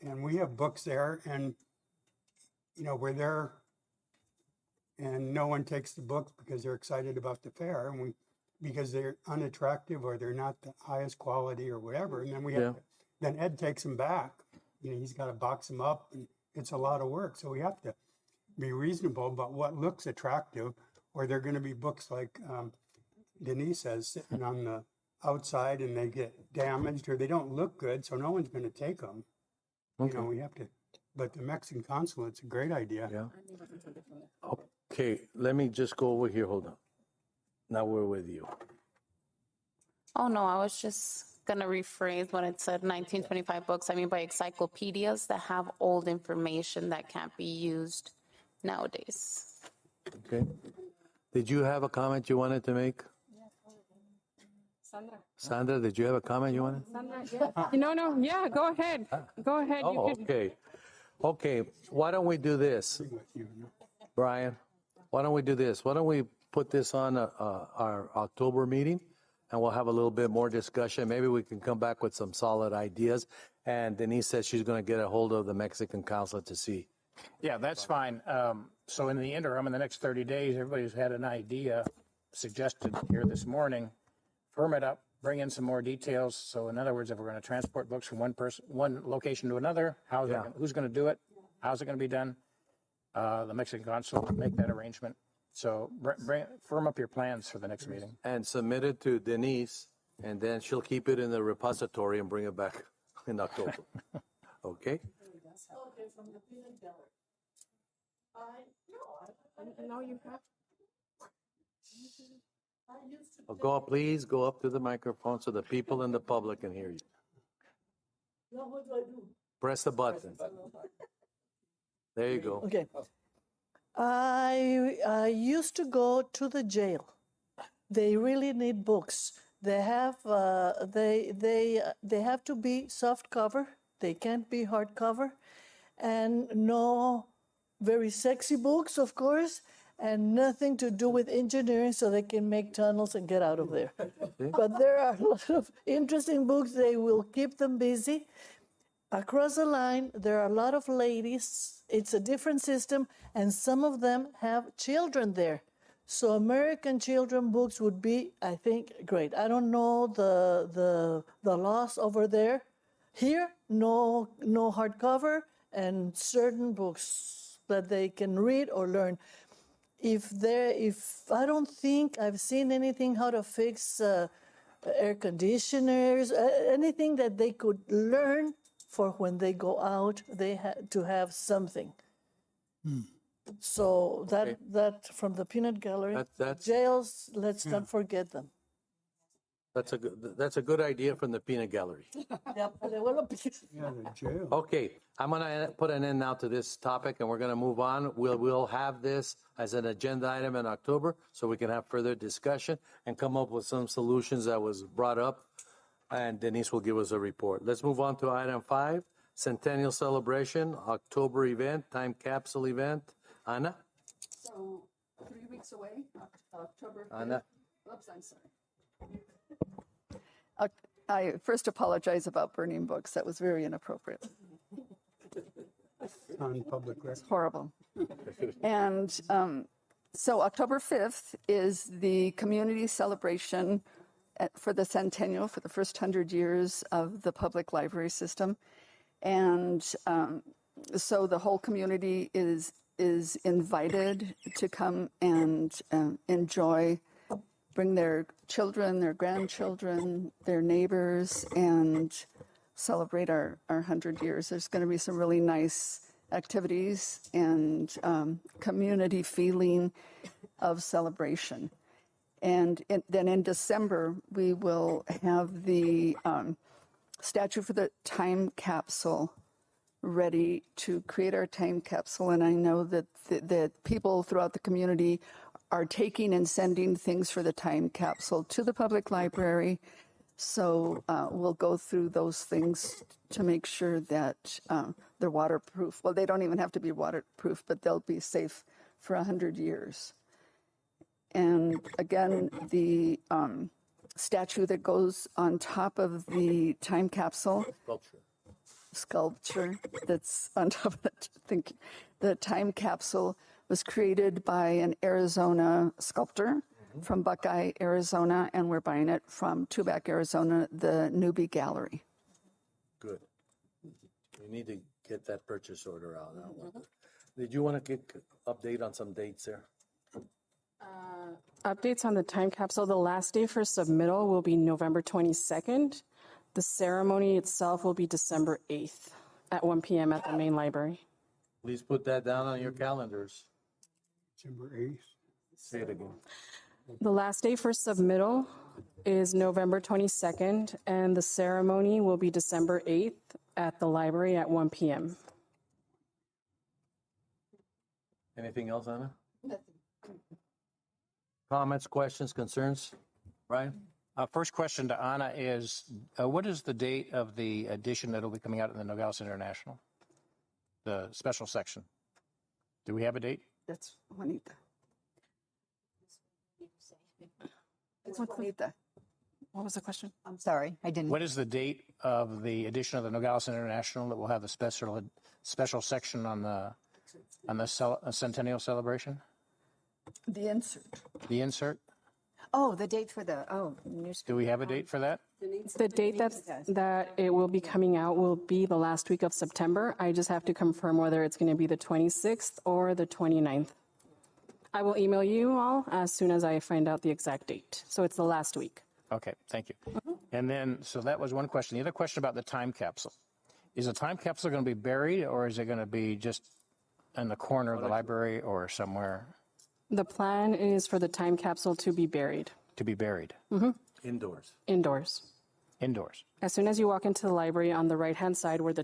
and we have books there, and we're there and no one takes the books because they're excited about the fair and because they're unattractive or they're not the highest quality or whatever. And then then Ed takes them back. He's got to box them up and it's a lot of work. So we have to be reasonable about what looks attractive, or they're going to be books like Denise says, sitting on the outside and they get damaged or they don't look good, so no one's gonna take them. You know, we have to, but the Mexican consulate's a great idea. Yeah. Okay, let me just go over here, hold on. Now we're with you. Oh, no, I was just going to rephrase what it said, 1925 books. I mean by encyclopedias that have old information that can't be used nowadays. Okay. Did you have a comment you wanted to make? Sandra, did you have a comment you wanted? No, yeah, go ahead. Go ahead. You Oh, could. okay. Okay, why don't we do this? Brian, why don't we do this? Why don't we put this on our October meeting and we'll have a little bit more discussion. Maybe we can come back with some solid ideas. And Denise says she's going to get a hold of the Mexican consulate to see. Yeah, that's fine. So in the interim, in the next 30 days, everybody's had an idea suggested here this morning. Firm it up, bring in some more details. So in other words, if we're going to transport books from one location to another, who's going to do it? How's it going to be done? The Mexican consulate will make that arrangement. So firm up your plans for the next meeting. And submit it to Denise, and then she'll keep it in the repository and bring it back in October. Okay? Okay, from the peanut gallery. No, you have. I used to. Please go up to the microphone so the people in the public can hear you. Now what do I do? Press the button. There you go. Okay. I used to go to the jail. They really need books. They have they have to be soft cover. They can't be hardcover, and no very sexy books, of course, and nothing to do with engineering, so they can make tunnels and get out of there. But there are a lot of interesting books. They will keep them busy. Across the line, there are a lot of ladies. It's a different system, and some of them have children there. So American children books would be, I think, great. I don't know the laws over there. Here, no hardcover and certain books that they can read or learn. If I don't think I've seen anything how to fix air conditioners, anything that they could learn for when they go out, they had to have something. So that from the peanut gallery, That's- jails, let's not forget them. That's a good idea from the peanut gallery. Yeah, the jail. Okay, I'm gonna put an end now to this topic and we're gonna move on. We'll have this as an agenda item in October so we can have further discussion and come up with some solutions that was brought up. And Denise will give us a report. Let's move on to item 5, Centennial Celebration, October event, time capsule event. Ana? So 3 weeks away, October 5th. Ana? Oops, I'm sorry. I first apologize about burning books. That was very inappropriate. On public record. Horrible. And so October 5th is the community celebration for the centennial, for the first 100 years of the public library system. And so the whole community is invited to come and enjoy, bring their children, their grandchildren, their neighbors, and celebrate our 100 years. There's going to be some really nice activities and community feeling of celebration. And then in December, we will have the statue for the time capsule ready to create our time capsule. And I know that that people throughout the community are taking and sending things for the time capsule to the public library. So we'll go through those things to make sure that they're waterproof. Well, they don't even have to be waterproof, but they'll be safe for 100 years. And again, the statue that goes on top of the time capsule, sculpture that's on top of it, I think the time capsule was created by an Arizona sculptor from Buckeye, Arizona, and we're buying it from Tubac, Arizona, the Newbie Gallery. Good. We need to get that purchase order out now. Did you want to get update on some dates there? Updates on the time capsule. The last day for submittal will be November 22nd. The ceremony itself will be December 8th at 1 p.m. at the main library. Please put that down on your calendars. December 8th. Say it again. The last day for submittal is November 22nd, and the ceremony will be December 8th at the library at 1 p.m. Anything else, Anna? Comments, questions, concerns? Brian? First question to Anna is, what is the date of the edition that will be coming out in the Nogales International? The special section. Do we have a date? That's Juanita. It's Juanita. What was the question? I'm sorry, I didn't. What is the date of the edition of the Nogales International that will have the special section on the centennial celebration? The insert. The insert? Oh, the date for the, newspaper. Do we have a date for that? The date that it will be coming out will be the last week of September. I just have to confirm whether it's going to be the 26th or the 29th. I will email you all as soon as I find out the exact date. So it's the last week. Okay, thank you. And then, so that was one question. The other question about the time capsule. Is the time capsule going to be buried, or is it going to be just in the corner of the library or somewhere The plan is for the time capsule to be buried to be buried? Indoors. indoors. Indoors. As soon as you walk into the library on the right-hand side where the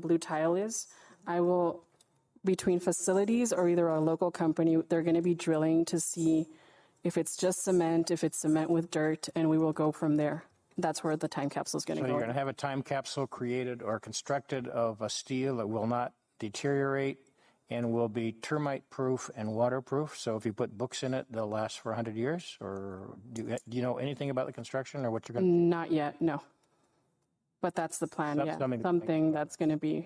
blue tile is, I will, between facilities or either a local company, they're going to be drilling to see if it's just cement, if it's cement with dirt, and we will go from there. That's where the time capsule is going So to you're go. going to have a time capsule created or constructed of a steel that will not deteriorate and will be termite-proof and waterproof. So if you put books in it, they'll last for 100 years? Or do you know anything about the construction or what you're going to? Not yet, no. But that's the plan, That's yeah. something That's going to be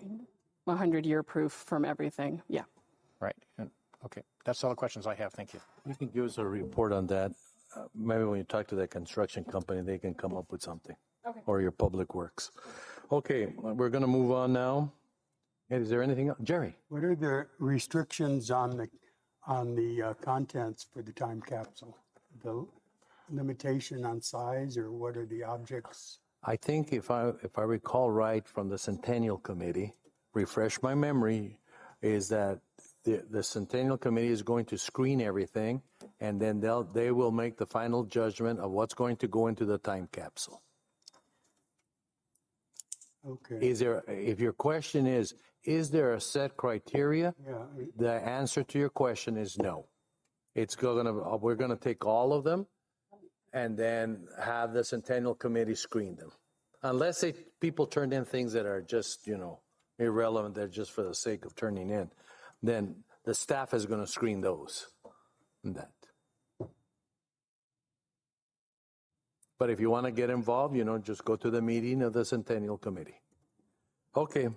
100-year proof from everything, yeah. Right. Okay. That's all the questions I have. Thank you. You can give us a report on that. Maybe when you talk to that construction company, they can come up with something. Okay. Or your public works. Okay, we're going to move on now. Is there anything else? Jerry? What are the restrictions on the contents for the time capsule? The limitation on size, or what are the objects? I think if I recall right from the Centennial Committee, refresh my memory, is that the Centennial Committee is going to screen everything, and then they will make the final judgment of what's going to go into the time capsule. Okay. If your question is there a set criteria? Yeah. The answer to your question is no. We're gonna take all of them and then have the Centennial Committee screen them. Unless people turn in things that are just, irrelevant, they're just for the sake of turning in, then the staff is gonna screen those and that. But if you want to get involved, just go to the meeting of the Centennial Committee. Okay,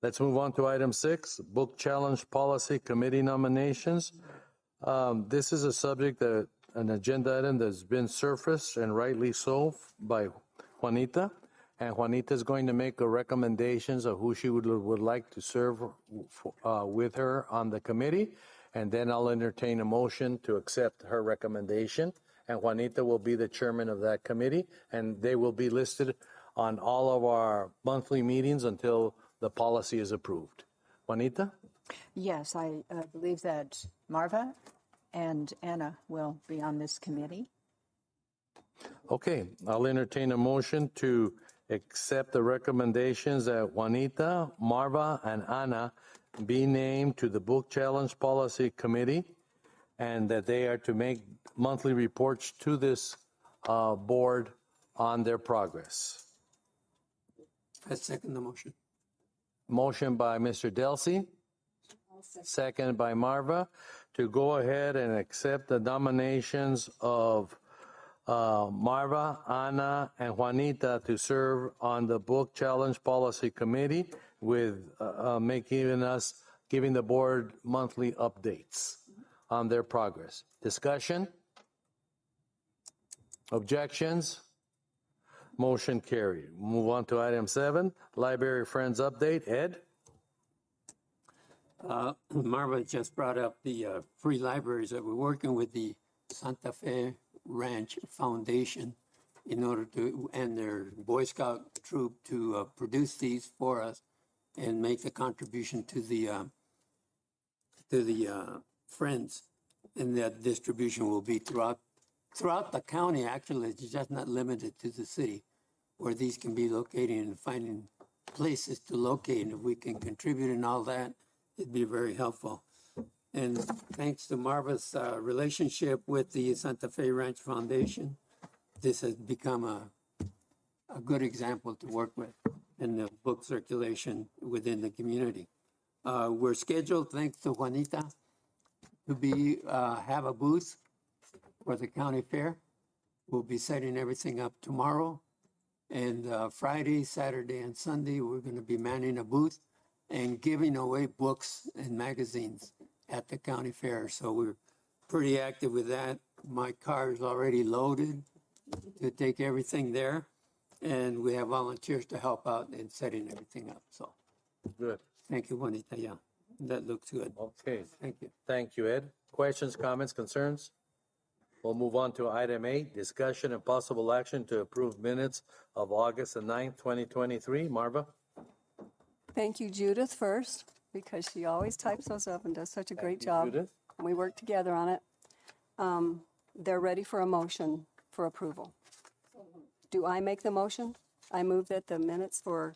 let's move on to item 6, Book Challenge Policy Committee nominations. This is a subject an agenda item that's been surfaced, and rightly so, by Juanita. And Juanita is going to make recommendations of who she would like to serve with her on the committee. And then I'll entertain a motion to accept her recommendation. And Juanita will be the chairman of that committee, and they will be listed on all of our monthly meetings until the policy is approved. Juanita? Yes, I believe that Marva and Anna will be on this committee. Okay, I'll entertain a motion to accept the recommendations that Juanita, Marva, and Anna be named to the Book Challenge Policy Committee, and that they are to make monthly reports to this board on their progress. I second the motion. Motion by Mr. Delsey, second by Marva, to go ahead and accept the nominations of Marva, Ana, and Juanita to serve on the Book Challenge Policy Committee, with giving the board monthly updates on their progress. Discussion? Objections? Motion carried. Move on to item 7, Library Friends Update. Ed? Marva just brought up the free libraries that we're working with the Santa Fe Ranch Foundation in order to, and their Boy Scout troop to produce these for us and make the contribution to the friends. And that distribution will be throughout the county. Actually, it's just not limited to the city, where these can be located and finding places to locate. And if we can contribute and all that, it'd be very helpful. And thanks to Marva's relationship with the Santa Fe Ranch Foundation, this has become a good example to work with in the book circulation within the community. We're scheduled, thanks to Juanita, to have a booth for the county fair. We'll be setting everything up tomorrow. And Friday, Saturday, and Sunday, we're going to be manning a booth and giving away books and magazines at the county fair. So we're pretty active with that. My car is already loaded to take everything there. And we have volunteers to help out in setting everything up. So Good. thank you, Juanita. Yeah, that looks good. Okay. Thank you. Thank you, Ed. Questions, comments, concerns? We'll move on to item 8, discussion and possible action to approve minutes of August the 9th, 2023. Marva? Thank you, Judith, first, because she always types those up and does such a great job. Judith. We work together on it. They're ready for a motion for approval. Do I make the motion? I move that the minutes for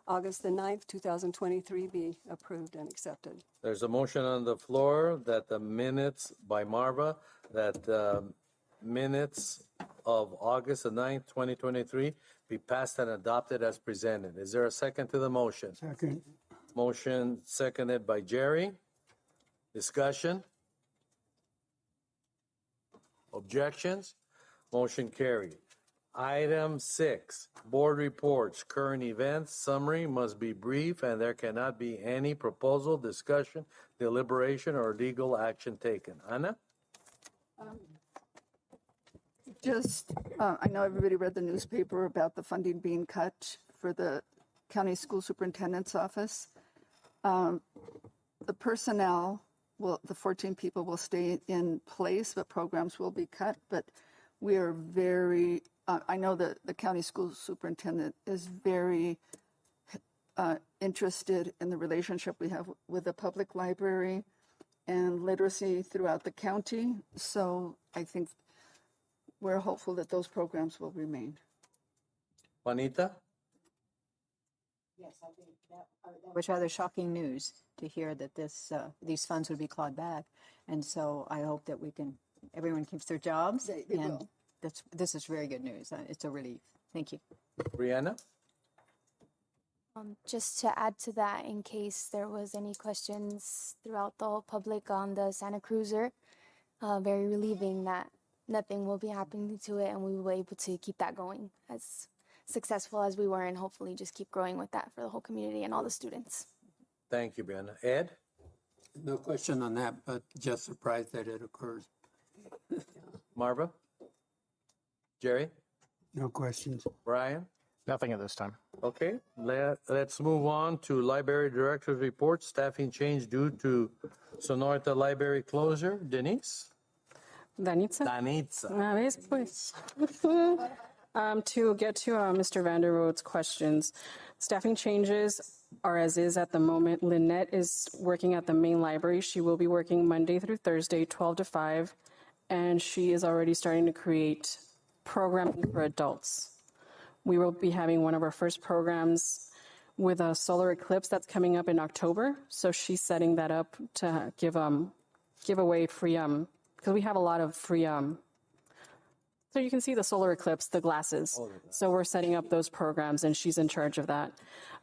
August the 9th, 2023 be approved and accepted. There's a motion on the floor that the minutes by Marva, that minutes of August the 9th, 2023 be passed and adopted as presented. Is there a second to the motion? Second. Motion seconded by Jerry. Discussion? Objections? Motion carried. Item 6, board reports, current events, summary must be brief and there cannot be any proposal, discussion, deliberation, or legal action taken. Ana? I know everybody read the newspaper about the funding being cut for the county school superintendent's office. The personnel, the 14 people will stay in place, but programs will be cut. But we are very, I know that the county school superintendent is very interested in the relationship we have with the public library and literacy throughout the county. So I think we're hopeful that those programs will remain. Juanita? Yes, I think that was rather shocking news to hear that these funds would be clawed back. And so I hope that everyone keeps their jobs. They and will. this is very good news. It's a relief. Thank you. Brianna? Just to add to that, in case there was any questions throughout the whole public on the Santa Cruiser, very relieving that nothing will be happening to it and we were able to keep that going as successful as we were and hopefully just keep growing with that for the whole community and all the students. Thank you, Brianna. Ed? No question on that, but just surprised that it occurs. Marva? Jerry? No questions. Brian? Nothing at this time. Okay, let's move on to Library Director's report, staffing change due to Sonorita Library closure. Denise? Danitza? Danitza. Una vez, pues. To get to Mr. Vanderrood's questions, staffing changes are as is at the moment. Lynette is working at the main library. She will be working Monday through Thursday, 12 to 5, and she is already starting to create programming for adults. We will be having one of our first programs with a solar eclipse that's coming up in October. So she's setting that up to give away free, because we have a lot of free, so you can see the solar eclipse, the glasses. So we're setting up those programs and she's in charge of that.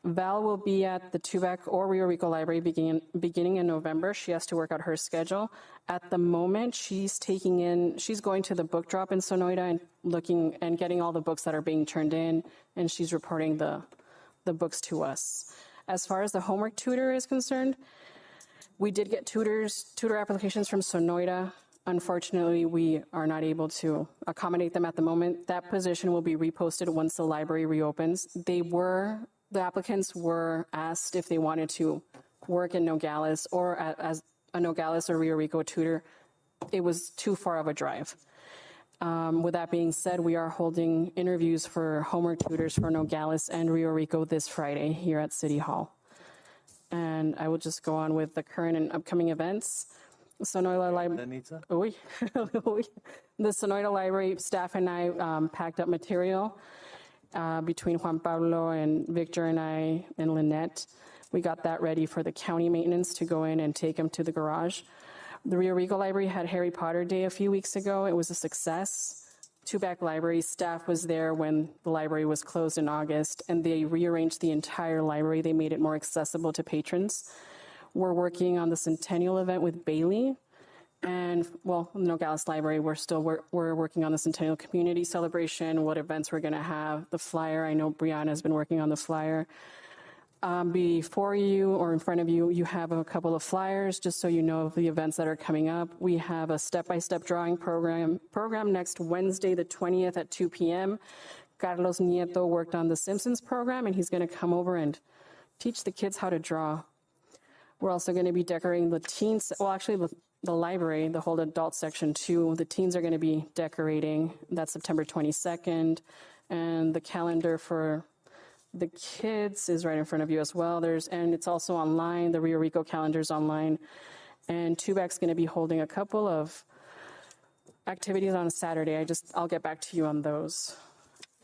Val will be at the Tubac or Rio Rico Library beginning in November. She has to work out her schedule. At the moment, she's going to the book drop in Sonoita and looking and getting all the books that are being turned in, and she's reporting the books to us. As far as the homework tutor is concerned, we did get tutor applications from Sonoita. Unfortunately, we are not able to accommodate them at the moment. That position will be reposted once the library reopens. The applicants were asked if they wanted to work in Nogales or as a Nogales or Rio Rico tutor, it was too far of a drive. With that being said, we are holding interviews for homework tutors for Nogales and Rio Rico this Friday here at City Hall. And I will just go on with the current and upcoming events. Sonora Library. The Sonora Library staff and I packed up material between Juan Pablo and Victor and I and Lynette. We got that ready for the county maintenance to go in and take them to the garage. The Rio Rico Library had Harry Potter Day a few weeks ago. It was a success. Tubac Library staff was there when the library was closed in August, and they rearranged the entire library. They made it more accessible to patrons. We're working on the Centennial event with Bailey. And, well, Nogales Library, we're working on the Centennial Community Celebration, what events we're going to have, the flyer. I know Brianna has been working on the flyer. Before you or in front of you, you have a couple of flyers, just so you know of the events that are coming up. We have a step-by-step drawing program next Wednesday, the 20th at 2 p.m. Carlos Nieto worked on the Simpsons program, and he's going to come over and teach the kids how to draw. We're also going to be decorating the teens, well, actually the library, the whole adult section too. The teens are going to be decorating. That's September 22nd. And the calendar for the kids is right in front of you as well. And it's also online. The Rio Rico calendar is online. And Tubac's going to be holding a couple of activities on a Saturday. I'll get back to you on those.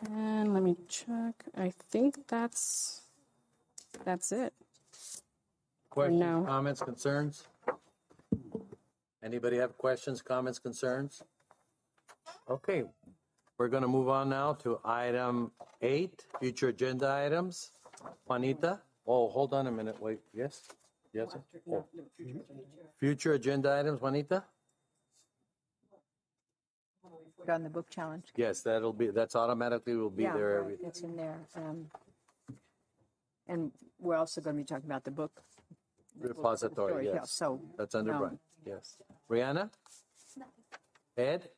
And let me check. I think that's it. Questions, No. comments, concerns? Anybody have questions, comments, concerns? Okay, we're going to move on now to item 8, future agenda items. Juanita? Oh, hold on a minute, wait, yes? Yes, sir? Oh. Future agenda items, Juanita? Put on the book challenge. Yes, that's automatically will be there. It's in there. And we're also going to be talking about the book. Repository, Yeah, yes. so. That's under Brian, yes. Brianna? Ed?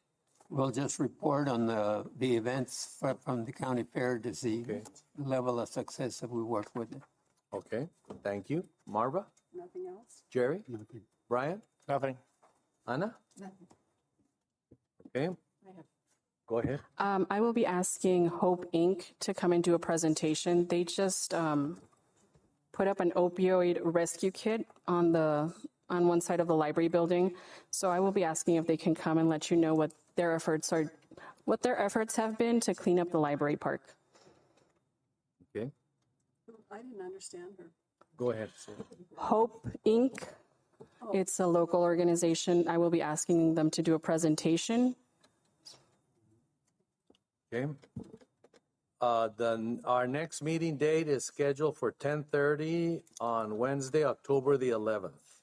We'll just report on the events from the county fair to see the level of success that we work with it. Okay, thank you. Marva? Nothing else? Jerry? Nothing. Brian? Nothing. Anna? Nothing. Okay. Go ahead. I will be asking Hope Inc. to come and do a presentation. They just put up an opioid rescue kit on one side of the library building. So I will be asking if they can come and let you know what their efforts have been to clean up the library park. Okay, I didn't understand her. go ahead. Hope Inc. It's a local organization. I will be asking them to do a presentation. Okay. Our next meeting date is scheduled for 10:30 on Wednesday, October the 11th.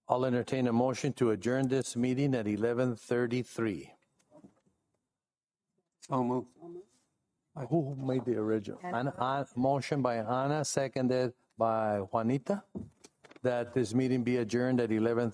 I'll entertain a motion to adjourn this meeting at 11:33. So moved. Who made the original? Motion by Ana, seconded by Juanita, that this meeting be adjourned at 11:33.